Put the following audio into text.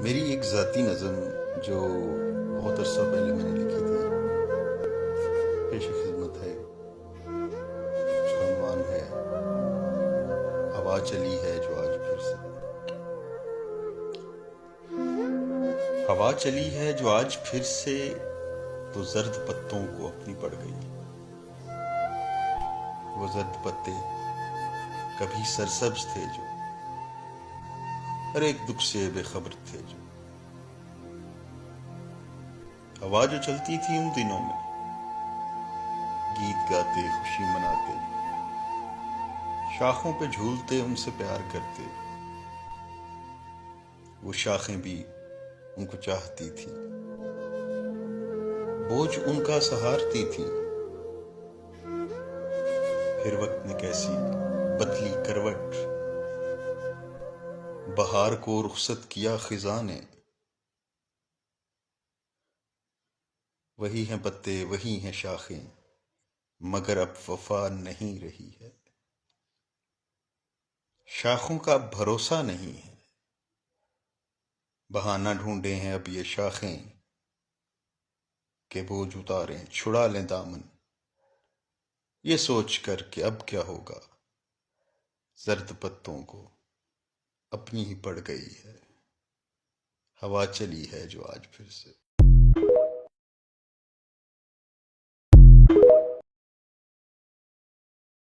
میری ایک ذاتی نظم جو بہت عرصہ پہلے میں نے لکھی تھی، پیش خدمت ہے. اس کا عنوان ہے ہوا چلی ہے جو آج پھر سے. ہوا چلی ہے جو آج پھر سے، تو زرد پتوں کو اپنی پڑ گئی. وہ زرد پتے کبھی سرسبز تھے جو، ہر ایک دکھ سے بے خبر تھے جو. ہوا جو چلتی تھی ان دنوں میں، گیت گاتے خوشی مناتے، شاخوں پہ جھولتے ان سے پیار کرتے. وہ شاخیں بھی ان کو چاہتی تھی، بوجھ ان کا سہارتی تھی. پھر وقت نے کیسی بدلی کروٹ، بہار کو رخصت کیا خزاں نے. وہی ہیں پتے وہی ہیں شاخیں، مگر اب وفا نہیں رہی ہے. شاخوں کا اب بھروسہ نہیں ہے، بہانہ ڈھونڈے ہیں اب یہ شاخیں کہ بوجھ اتاریں چھڑا لیں دامن. یہ سوچ کر کہ اب کیا ہوگا، زرد پتوں کو اپنی ہی پڑ گئی ہے. ہوا چلی ہے جو آج پھر سے.